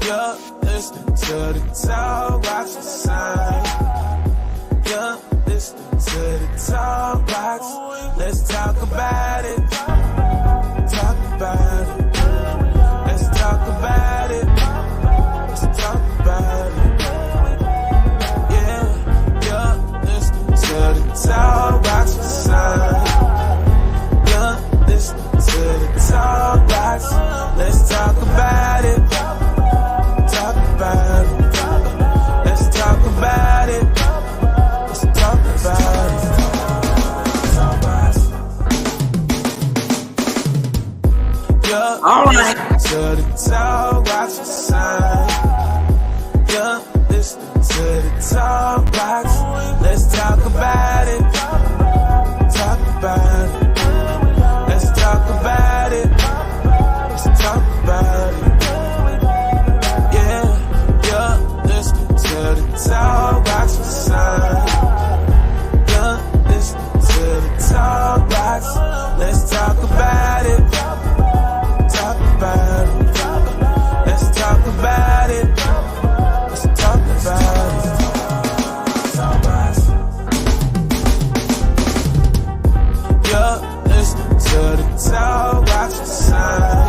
You're listening to the TalkBox sign. You're listening to the TalkBox. Let's talk about it. Talk about it. Let's talk about it. Let's talk about it. Yeah, you're listening to the TalkBox sign. You're listening to the TalkBox. Let's talk about it. Talk about it. Let's talk about it. Let's talk about it. All right. To the TalkBox sign. You're listening to the TalkBox. Let's talk about it. Talk about it. Let's talk about it. Let's talk about it. Yeah, you're listening to the TalkBox sign. You're listening to the TalkBox. Let's talk about it. Talk about it. Let's talk about it. Let's talk about it. You're listening to the TalkBox sign.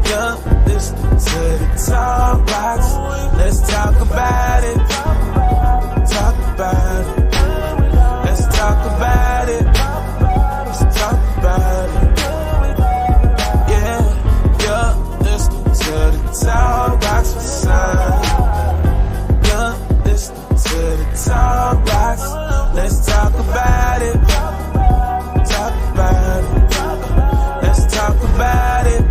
You're listening to the TalkBox. Let's talk about it. Talk about it. Let's talk about it. Let's talk about it. Yeah, you're listening to the TalkBox sign. You're listening to the TalkBox. Let's talk about it. Talk about it. Let's talk about it.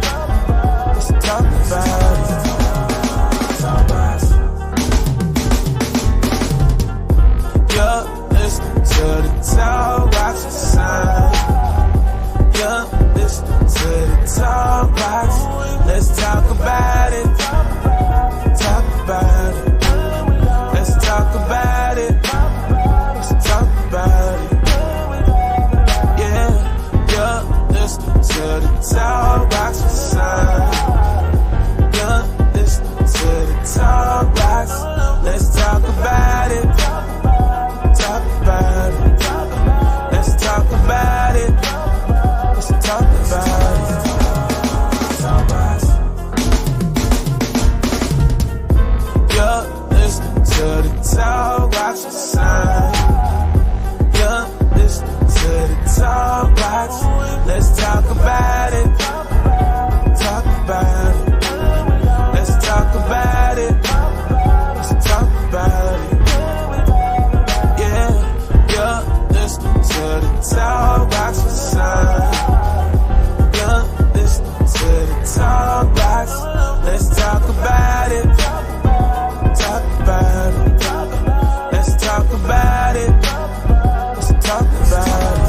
Let's talk about it. You're listening to the TalkBox sign. You're listening to the TalkBox. Let's talk about it. Talk about it. Let's talk about it. Let's talk about it. Yeah, you're listening to the TalkBox sign. You're listening to the TalkBox. Let's talk about it. Talk about it. Let's talk about it. Let's talk about it. You're listening to the TalkBox sign. You're listening to the TalkBox. Let's talk about it. Talk about it. Let's talk about it. Let's talk about it. Yeah, you're listening to the TalkBox sign. You're listening to the TalkBox. Let's talk about it. Talk about it. Let's talk about it. Let's talk about it.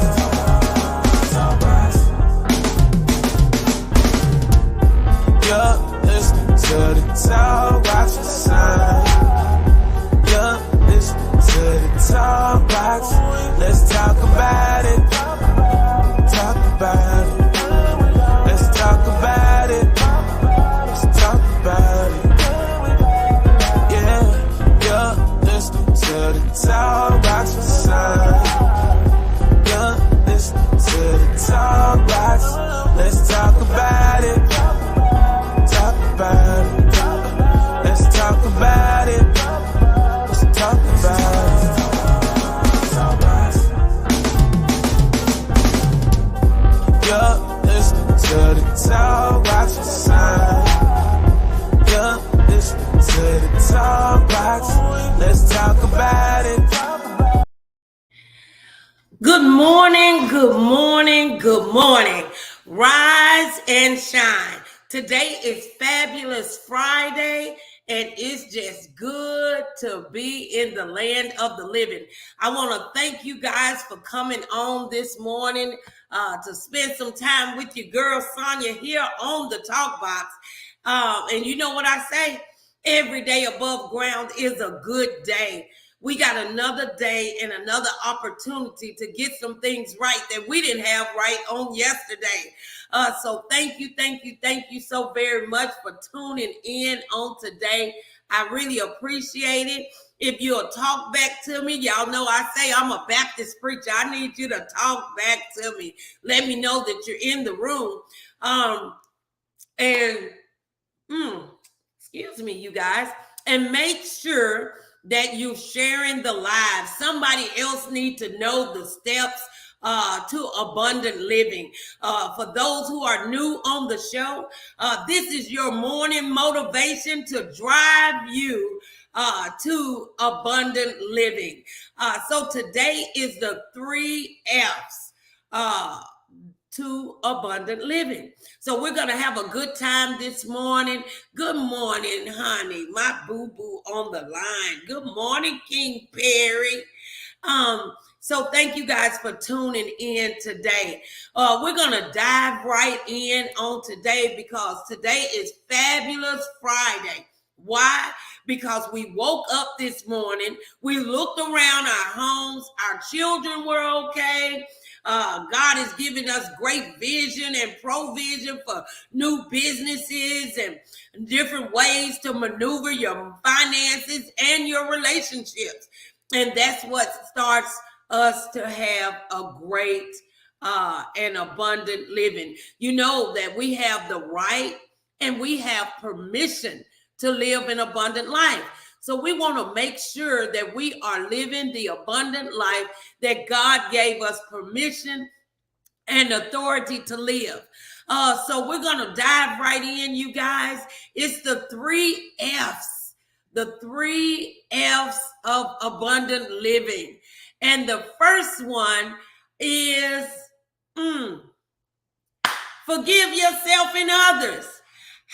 You're listening to the TalkBox sign. You're listening to the TalkBox. Let's talk about it. Talk about it. Let's talk about it. Let's talk about it. Yeah, you're listening to the TalkBox sign. You're listening to the TalkBox. Let's talk about it. Talk about it. Let's talk about it. Let's talk about it. You're listening to the TalkBox sign. You're listening to the TalkBox. Let's talk about it. Good morning, good morning, good morning. Rise and shine. Today is Fabulous Friday, and it's just good to be in the land of the living. I want to thank you guys for coming on this morning to spend some time with your girl Sonja here on the TalkBox. And you know what I say? Every day above ground is a good day. we got another day and another opportunity to get some things right that we didn't have right on yesterday. So thank you so very much for tuning in on today. I really appreciate it. If you'll talk back to me, y'all know I say I'm a Baptist preacher. I need you to talk back to me. Let me know that you're in the room. Excuse me, you guys. And make sure that you're sharing the live. Somebody else need to know the steps to abundant living. For those who are new on the show, this is your morning motivation to drive you to abundant living. So today is the 3 F's to abundant living. So we're going to have a good time this morning. Good morning, honey. My boo-boo on the line. Good morning, King Perry. So thank you guys for tuning in today. We're going to dive right in on today because today is Fabulous Friday. Why? Because we woke up this morning. We looked around our homes. Our children were okay. God has given us great vision and provision for new businesses and different ways to maneuver your finances and your relationships. And that's what starts us to have a great and abundant living. You know that we have the right and we have permission to live an abundant life. So we want to make sure that we are living the abundant life that God gave us permission and authority to live. So we're going to dive right in, you guys. It's the 3 F's, the 3 F's of abundant living. And the first one is forgive yourself and others.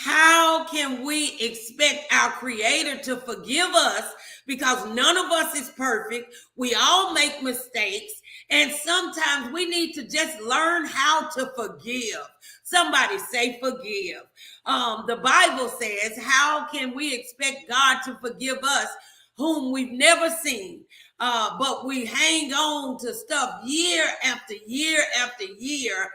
How can we expect our Creator to forgive us? Because none of us is perfect. We all make mistakes. And sometimes we need to just learn how to forgive. Somebody say forgive. The Bible says, how can we expect God to forgive us whom we've never seen? But we hang on to stuff year after year after year.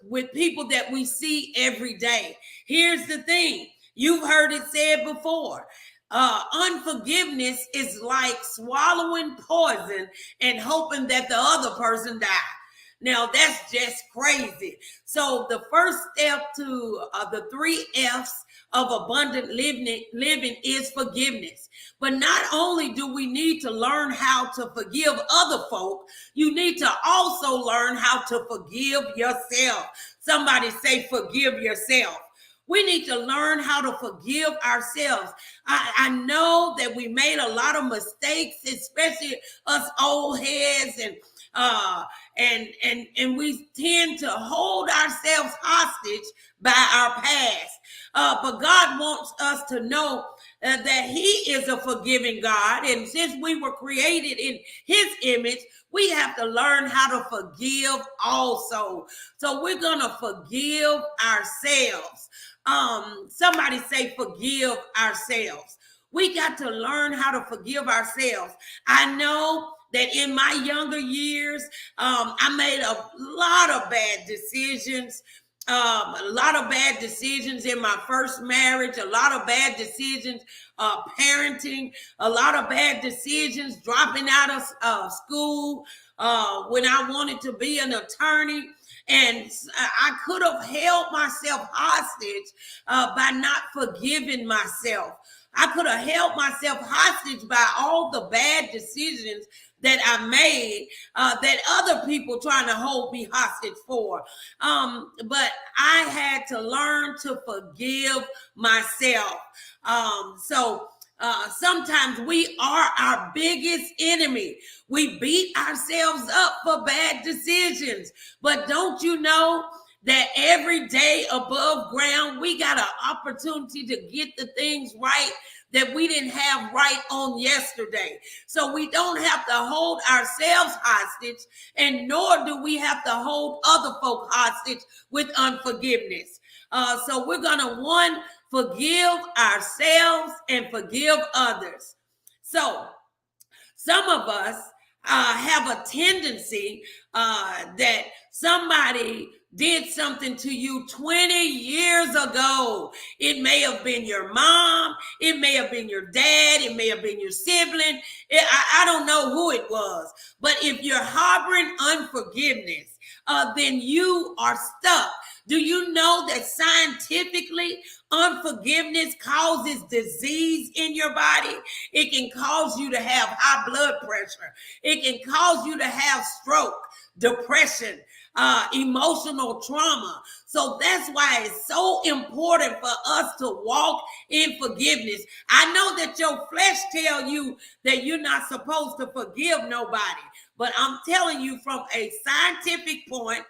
With people that we see every day. Here's the thing. You've heard it said before. Unforgiveness is like swallowing poison and hoping that the other person dies. Now, that's just crazy. So the first step to the 3 F's of abundant living is forgiveness. But not only do we need to learn how to forgive other folk, you need to also learn how to forgive yourself. Somebody say forgive yourself. We need to learn how to forgive ourselves. I know that we made a lot of mistakes, especially us old heads, and we tend to hold ourselves hostage by our past. But God wants us to know that He is a forgiving God. And since we were created in His image, we have to learn how to forgive also. So we're going to forgive ourselves. Somebody say forgive ourselves. We got to learn how to forgive ourselves. I know that in my younger years, I made a lot of bad decisions. A lot of bad decisions in my first marriage, a lot of bad decisions parenting, a lot of bad decisions dropping out of school when I wanted to be an attorney. And I could have held myself hostage by not forgiving myself. I could have held myself hostage by all the bad decisions that I made that other people trying to hold me hostage for. But I had to learn to forgive myself. Sometimes we are our biggest enemy. We beat ourselves up for bad decisions. But don't you know that every day above ground, we got an opportunity to get the things right that we didn't have right on yesterday. So we don't have to hold ourselves hostage, and nor do we have to hold other folk hostage with unforgiveness. So we're going to, one, forgive ourselves and forgive others. So some of us have a tendency that somebody did something to you 20 years ago. It may have been your mom, it may have been your dad, it may have been your sibling. I don't know who it was. But if you're harboring unforgiveness, then you are stuck. Do you know that scientifically unforgiveness causes disease in your body? It can cause you to have high blood pressure. It can cause you to have stroke, depression, emotional trauma. So that's why it's so important for us to walk in forgiveness. I know that your flesh tell you that you're not supposed to forgive nobody, but I'm telling you from a scientific point,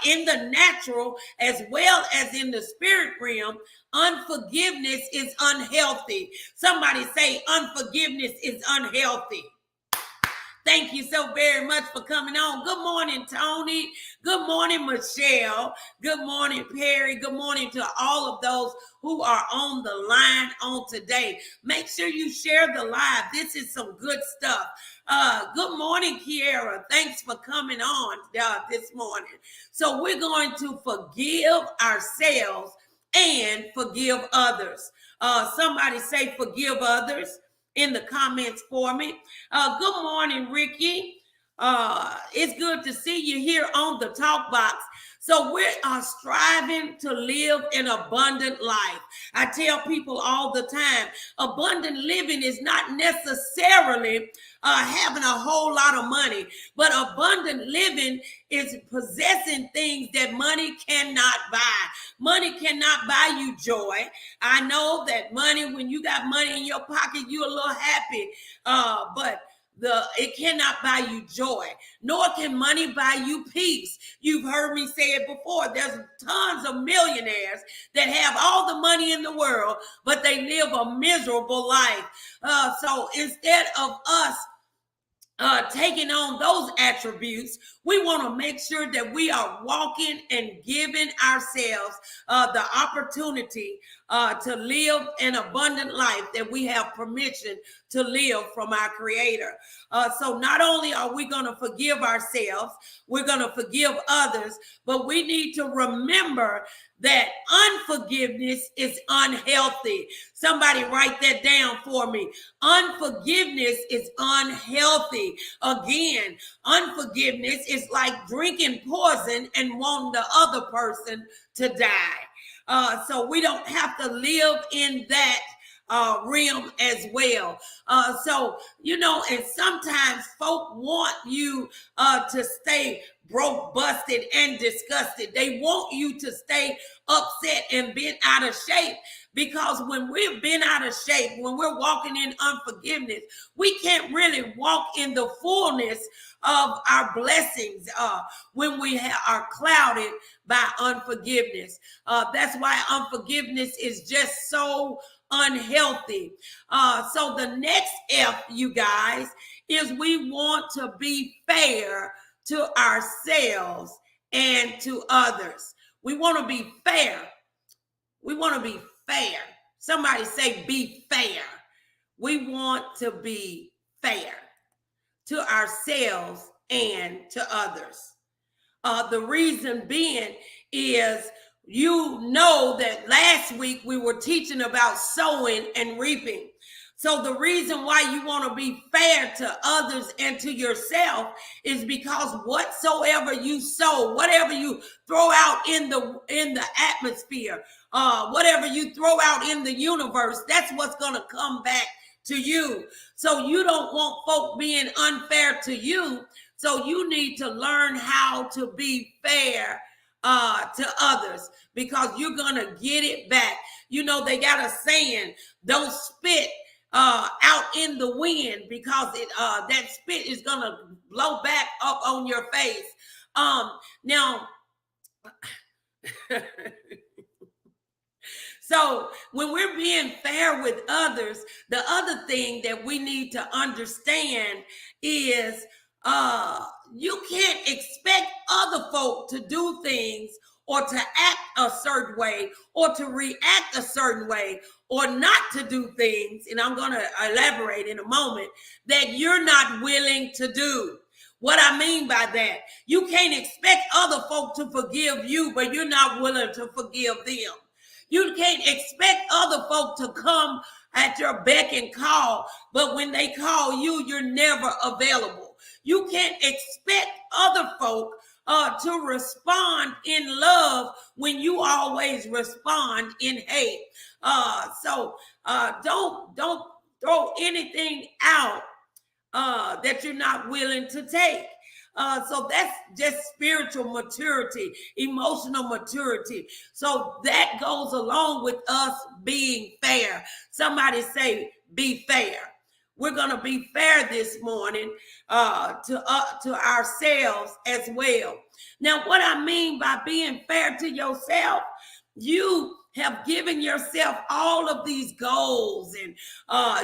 in the natural as well as in the spirit realm, unforgiveness is unhealthy. Somebody say unforgiveness is unhealthy. Thank you so very much for coming on. Good morning, Tony. Good morning, Michelle. Good morning, Perry. Good morning to all of those who are on the line on today. Make sure you share the live. This is some good stuff. Good morning, Kiara. Thanks for coming on this morning. So we're going to forgive ourselves and forgive others. Somebody say forgive others in the comments for me. Good morning, Ricky. It's good to see you here on the TalkBox. So we are striving to live an abundant life. I tell people all the time, abundant living is not necessarily having a whole lot of money, but abundant living is possessing things that money cannot buy. Money cannot buy you joy. I know that money, when you got money in your pocket, you're a little happy, but it cannot buy you joy, nor can money buy you peace. You've heard me say it before. There's tons of millionaires that have all the money in the world, but they live a miserable life. So instead of us taking on those attributes, we want to make sure that we are walking and giving ourselves the opportunity to live an abundant life that we have permission to live from our Creator. So not only are we going to forgive ourselves, we're going to forgive others, but we need to remember that unforgiveness is unhealthy. Somebody write that down for me. Unforgiveness is unhealthy. Again, unforgiveness is like drinking poison and wanting the other person to die. So we don't have to live in that realm as well. So, and sometimes folk want you to stay broke, busted, and disgusted. They want you to stay upset and bent out of shape, because when we've been out of shape, when we're walking in unforgiveness, we can't really walk in the fullness of our blessings when we are clouded by unforgiveness. That's why unforgiveness is just so unhealthy. So the next F, you guys, is we want to be fair to ourselves and to others. We want to be fair. We want to be fair. Somebody say be fair. We want to be fair to ourselves and to others. The reason being is, that last week we were teaching about sowing and reaping. So the reason why you want to be fair to others and to yourself is because whatsoever you sow, whatever you throw out in the atmosphere, whatever you throw out in the universe, that's what's going to come back to you. So you don't want folk being unfair to you. So you need to learn how to be fair to others, because you're going to get it back. They got a saying, don't spit out in the wind, because that spit is going to blow back up on your face. Now, so when we're being fair with others, the other thing that we need to understand is you can't expect other folk to do things or to act a certain way or to react a certain way or not to do things, and I'm going to elaborate in a moment, that you're not willing to do. What I mean by that, you can't expect other folk to forgive you, but you're not willing to forgive them. You can't expect other folk to come at your beck and call, but when they call you, you're never available. You can't expect other folk to respond in love when you always respond in hate. So don't throw anything out that you're not willing to take. So that's just spiritual maturity, emotional maturity. So that goes along with us being fair. Somebody say, be fair. We're going to be fair this morning to ourselves as well. Now, what I mean by being fair to yourself, you have given yourself all of these goals and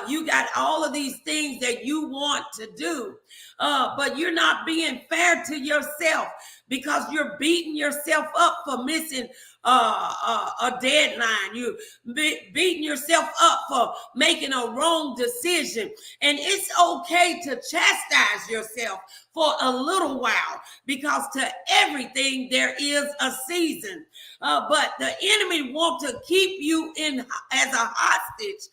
you got all of these things that you want to do, but you're not being fair to yourself because you're beating yourself up for missing a deadline. You're beating yourself up for making a wrong decision. And it's okay to chastise yourself for a little while because to everything there is a season. But the enemy wants to keep you in as a hostage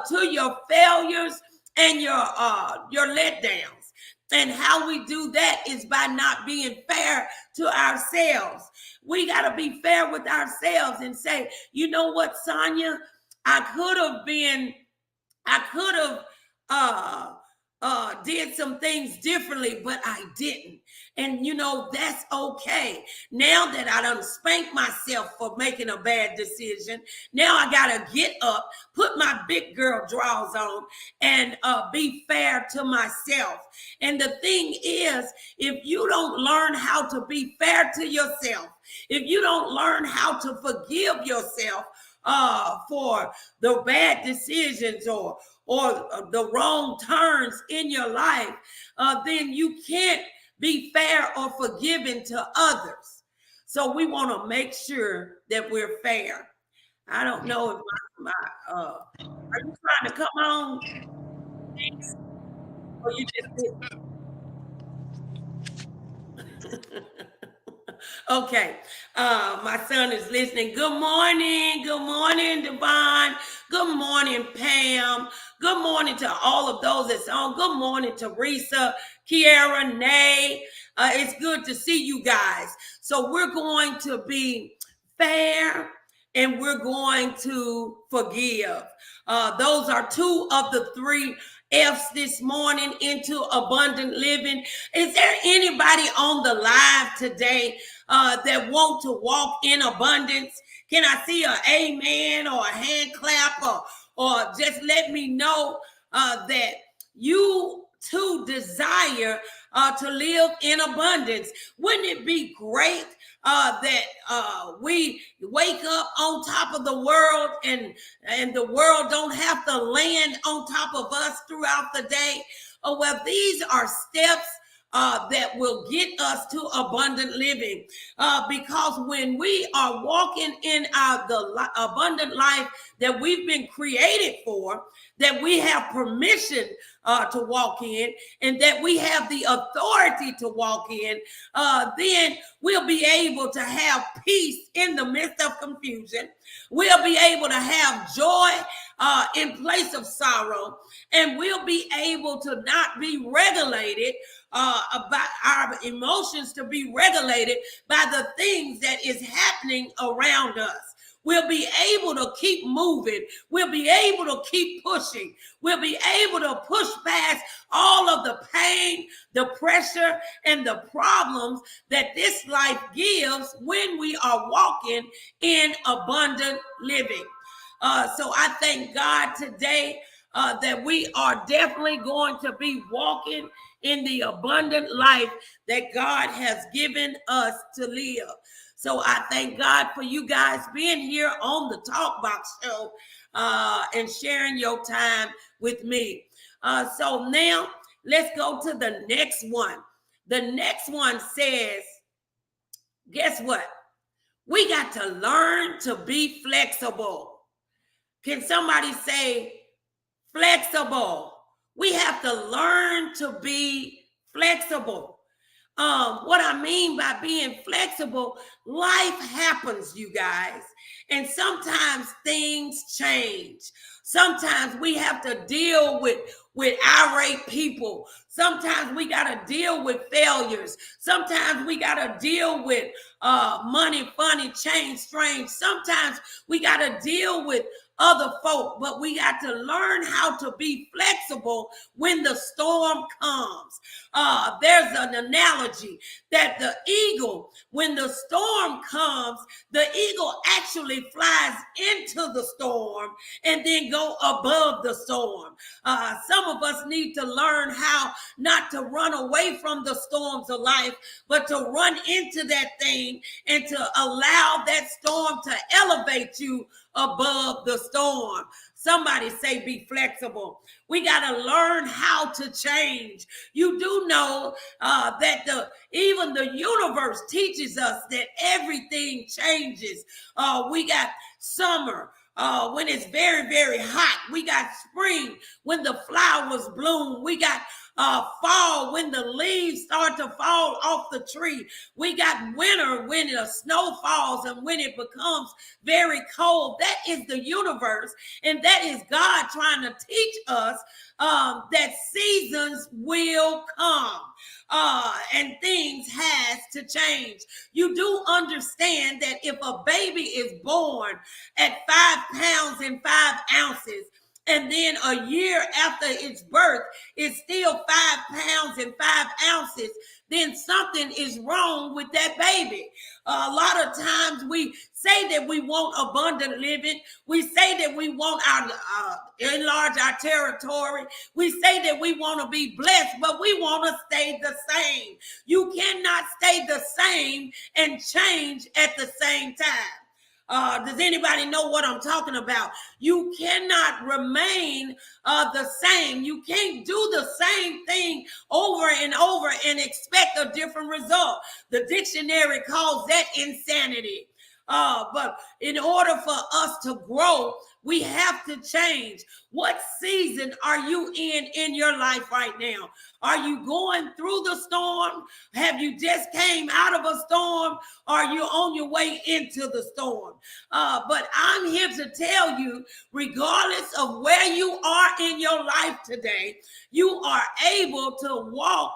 to your failures and your letdowns. And how we do that is by not being fair to ourselves. We got to be fair with ourselves and say, you know what, Sonja, I could have did some things differently, but I didn't. And you know, that's okay. Now that I done spanked myself for making a bad decision, now I gotta get up, put my big girl drawers on, and be fair to myself. And the thing is, if you don't learn how to be fair to yourself, if you don't learn how to forgive yourself for the bad decisions or the wrong turns in your life, then you can't be fair or forgiving to others. So we want to make sure that we're fair. I don't know if are you trying to come on? Or you just okay. My son is listening. Good morning. Good morning, Devon. Good morning, Pam. Good morning to all of those that's on. Good morning, Teresa, Kiara, Nay. It's good to see you guys. So we're going to be fair and we're going to forgive. Those are two of the three F's this morning into abundant living. Is there anybody on the live today that want to walk in abundance? Can I see an amen or a hand clap or just let me know that you too desire to live in abundance? Wouldn't it be great that we wake up on top of the world and the world don't have to land on top of us throughout the day? Oh, well, these are steps that will get us to abundant living, because when we are walking in the abundant life that we've been created for, that we have permission to walk in, and that we have the authority to walk in, then we'll be able to have peace in the midst of confusion. We'll be able to have joy in place of sorrow, and we'll be able to not be regulated about our emotions, to be regulated by the things that is happening around us. We'll be able to keep moving. We'll be able to keep pushing. We'll be able to push past all of the pain, the pressure, and the problems that this life gives when we are walking in abundant living. So I thank God today that we are definitely going to be walking in the abundant life that God has given us to live. So I thank God for you guys being here on the TalkBox show and sharing your time with me. So now let's go to the next one. The next one says, guess what? We got to learn to be flexible. Can somebody say flexible? We have to learn to be flexible. What I mean by being flexible, life happens, you guys, and sometimes things change. Sometimes we have to deal with irate people. Sometimes we got to deal with failures. Sometimes we got to deal with money, funny, change, strange. Sometimes we got to deal with other folk, but we got to learn how to be flexible when the storm comes. There's an analogy that the eagle, when the storm comes, the eagle actually flies into the storm and then go above the storm. Some of us need to learn how not to run away from the storms of life, but to run into that thing and to allow that storm to elevate you above the storm. Somebody say be flexible. We got to learn how to change. You do know that even the universe teaches us that everything changes. We got summer when it's very, very hot. We got spring when the flowers bloom. We got fall when the leaves start to fall off the tree. We got winter when the snow falls and when it becomes very cold. That is the universe, and that is God trying to teach us that seasons will come and things has to change. You do understand that if a baby is born at 5 pounds and 5 ounces, and then a year after its birth, it's still 5 pounds and 5 ounces, then something is wrong with that baby. A lot of times we say that we want abundant living. We say that we want our enlarge our territory. We say that we want to be blessed, but we want to stay the same. You cannot stay the same and change at the same time. Does anybody know what I'm talking about? You cannot remain the same. You can't do the same thing over and over and expect a different result. The dictionary calls that insanity. But in order for us to grow, we have to change. What season are you in your life right now? Are you going through the storm? Have you just came out of a storm? Are you on your way into the storm? But I'm here to tell you, regardless of where you are in your life today, you are able to walk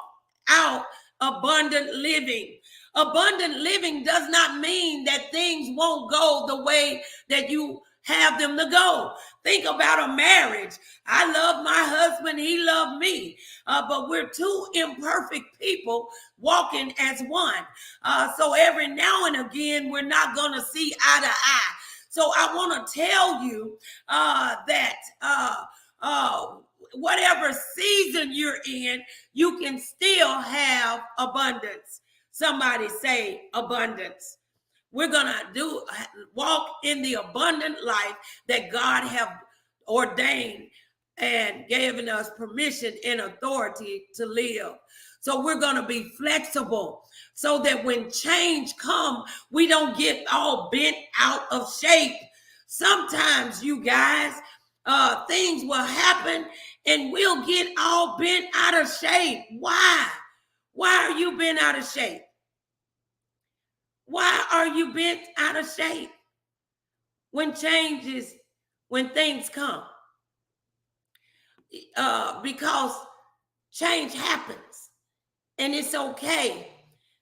out abundant living. Abundant living does not mean that things won't go the way that you have them to go. Think about a marriage. I love my husband, he loved me, but we're two imperfect people walking as one. So every now and again, we're not going to see eye to eye. So I want to tell you that whatever season you're in, you can still have abundance. Somebody say abundance. We're going to walk in the abundant life that God have ordained and given us permission and authority to live. So we're going to be flexible so that when change comes, we don't get all bent out of shape. Sometimes, you guys, things will happen and we'll get all bent out of shape. Why? Why are you bent out of shape? Why are you bent out of shape when things come? Because change happens and it's okay,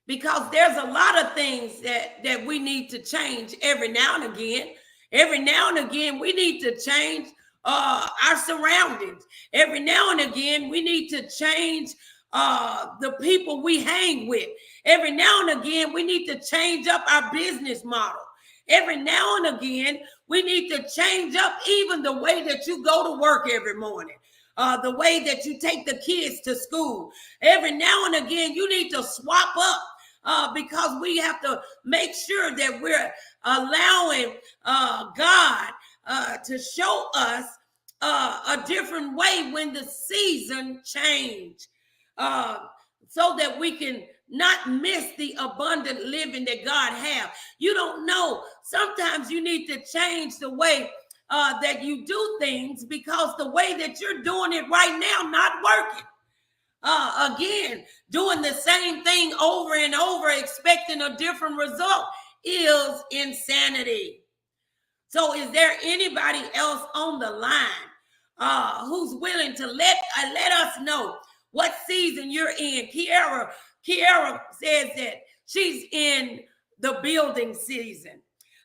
because there's a lot of things that we need to change every now and again. Every now and again, we need to change our surroundings. Every now and again, we need to change the people we hang with. Every now and again, we need to change up our business model. Every now and again, we need to change up even the way that you go to work every morning, the way that you take the kids to school. Every now and again, you need to swap up because we have to make sure that we're allowing God to show us a different way when the season change. So that we can not miss the abundant living that God has. You don't know. Sometimes you need to change the way that you do things because the way that you're doing it right now not working. Again, doing the same thing over and over, expecting a different result is insanity. So is there anybody else on the line who's willing to let us know what season you're in? Kiara says that she's in the building season.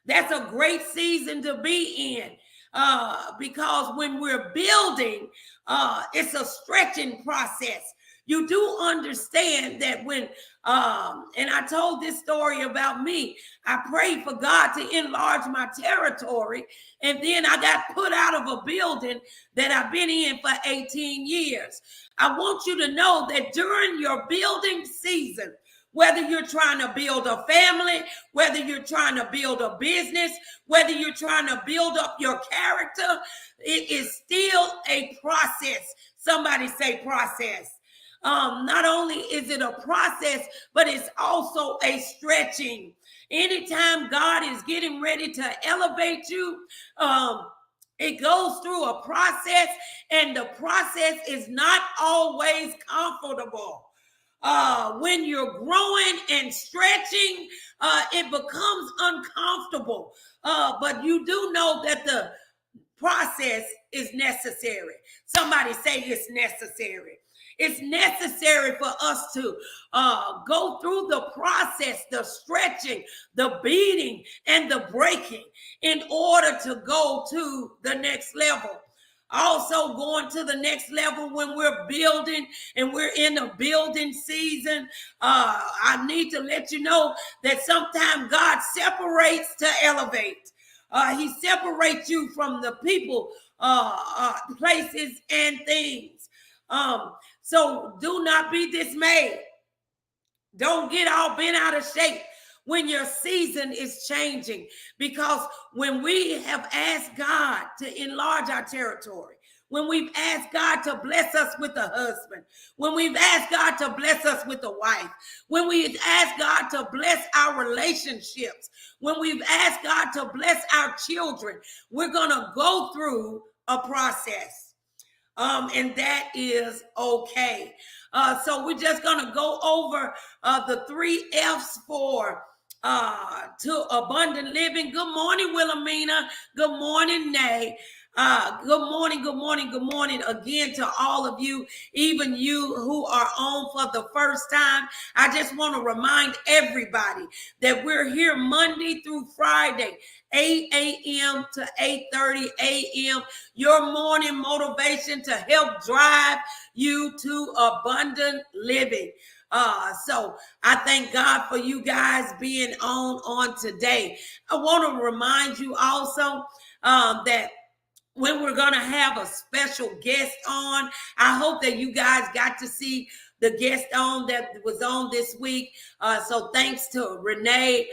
That's a great season to be in because when we're building, it's a stretching process. You do understand that when, and I told this story about me, I prayed for God to enlarge my territory, and then I got put out of a building that I've been in for 18 years. I want you to know that during your building season, whether you're trying to build a family, whether you're trying to build a business, whether you're trying to build up your character, it is still a process. Somebody say process. Not only is it a process, but it's also a stretching. Anytime God is getting ready to elevate you, it goes through a process, and the process is not always comfortable. When you're growing and stretching, it becomes uncomfortable. But you do know that the process is necessary. Somebody say it's necessary. It's necessary for us to go through the process, the stretching, the beating, and the breaking in order to go to the next level. Also going to the next level when we're building and we're in a building season. I need to let you know that sometimes God separates to elevate. He separates you from the people, places, and things. So do not be dismayed. Don't get all bent out of shape when your season is changing, because when we have asked God to enlarge our territory, when we've asked God to bless us with a husband, when we've asked God to bless us with a wife, when we've asked God to bless our relationships, when we've asked God to bless our children, we're going to go through a process. And that is okay. So we're just going to go over the 3 F's for to abundant living. Good morning, Wilhelmina. Good morning, Nay. Good morning again to all of you, even you who are on for the first time. I just want to remind everybody that we're here Monday through Friday, 8 a.m. to 8:30 a.m. Your morning motivation to help drive you to abundant living. So I thank God for you guys being on today. I want to remind you also that when we're going to have a special guest on, I hope that you guys got to see the guest on that was on this week. So thanks to Renee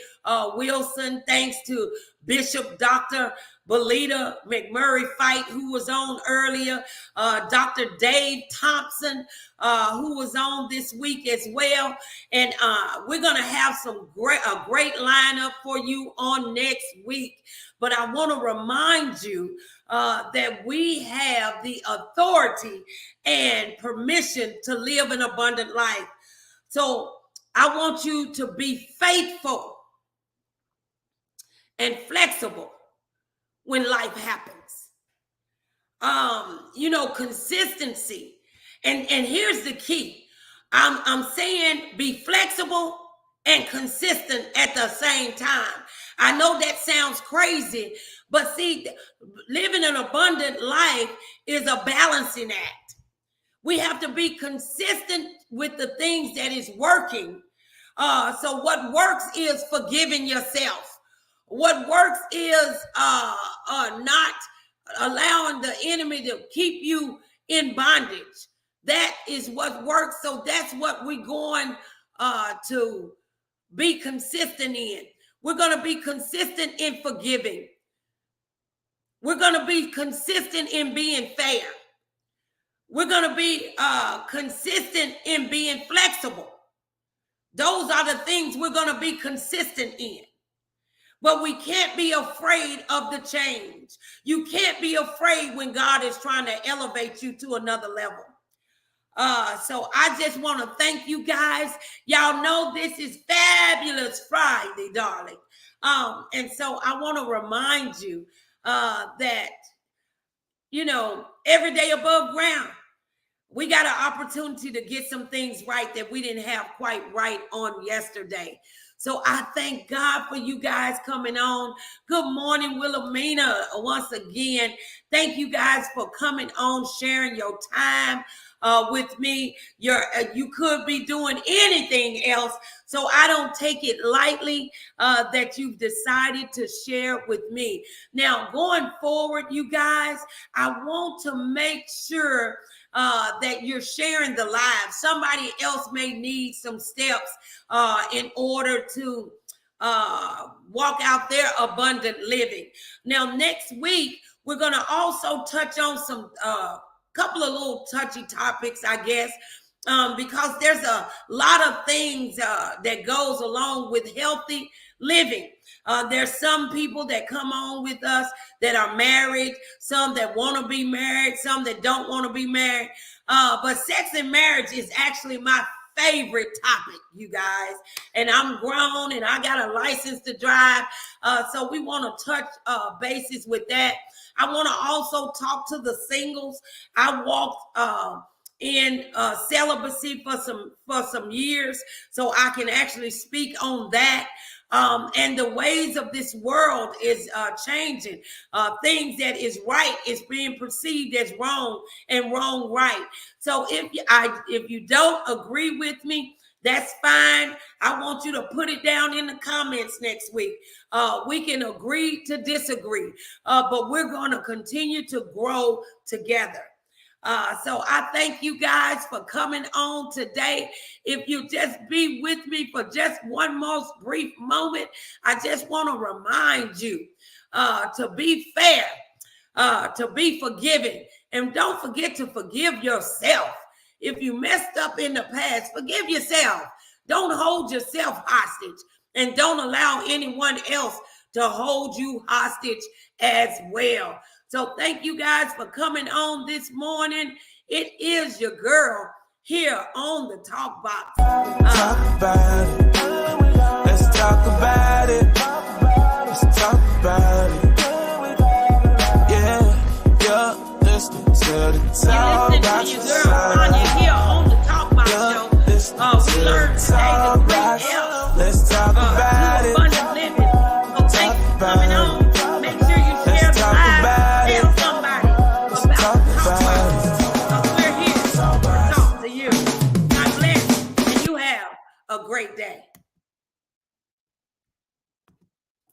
Wilson, thanks to Bishop Dr. Belita McMurray Fight, who was on earlier, Dr. Dave Thompson, who was on this week as well. And we're going to have a great lineup for you on next week. But I want to remind you that we have the authority and permission to live an abundant life. So I want you to be faithful and flexible when life happens. Consistency. And here's the key. I'm saying be flexible and consistent at the same time. I know that sounds crazy, but see, living an abundant life is a balancing act. We have to be consistent with the things that is working. So what works is forgiving yourself. What works is not allowing the enemy to keep you in bondage. That is what works. So that's what we're going to be consistent in. We're going to be consistent in forgiving. We're going to be consistent in being fair. We're going to be consistent in being flexible. Those are the things we're going to be consistent in. But we can't be afraid of the change. You can't be afraid when God is trying to elevate you to another level. So I just want to thank you guys. Y'all know this is Fabulous Friday, darling. And so I want to remind you that, you know, every day above ground, we got an opportunity to get some things right that we didn't have quite right on yesterday. So I thank God for you guys coming on. Good morning, Wilhelmina, once again. Thank you guys for coming on, sharing your time with me. You could be doing anything else, so I don't take it lightly that you've decided to share with me. Now, going forward, you guys, I want to make sure that you're sharing the live. Somebody else may need some steps in order to walk out their abundant living. Now, next week, we're going to also touch on some couple of little touchy topics, I guess, because there's a lot of things that goes along with healthy living. There's some people that come on with us that are married, some that want to be married, some that don't want to be married. But sex and marriage is actually my favorite topic, you guys. And I'm grown and I got a license to drive. So we want to touch bases with that. I want to also talk to the singles. I walked in celibacy for some years, so I can actually speak on that. And the ways of this world is changing. Things that is right is being perceived as wrong, and wrong right. So if you don't agree with me, that's fine. I want you to put it down in the comments next week. We can agree to disagree, but we're going to continue to grow together. So I thank you guys for coming on today. If you just be with me for just one most brief moment, I just want to remind you to be fair, to be forgiving, and don't forget to forgive yourself. If you messed up in the past, forgive yourself. Don't hold yourself hostage, and don't allow anyone else to hold you hostage as well. So thank you guys for coming on this morning. It is your girl here on the TalkBox. Talk about it. Let's talk about it. Let's talk about it. Yeah, listening to the TalkBox. You're listening to your girl Sonja here on the TalkBox show. We learned today to health. Let's talk about it. Abundant living. So thank you for coming on. Make sure you share the live. Tell somebody about TalkBox. We're here to talk to you. God bless, and you have a great day.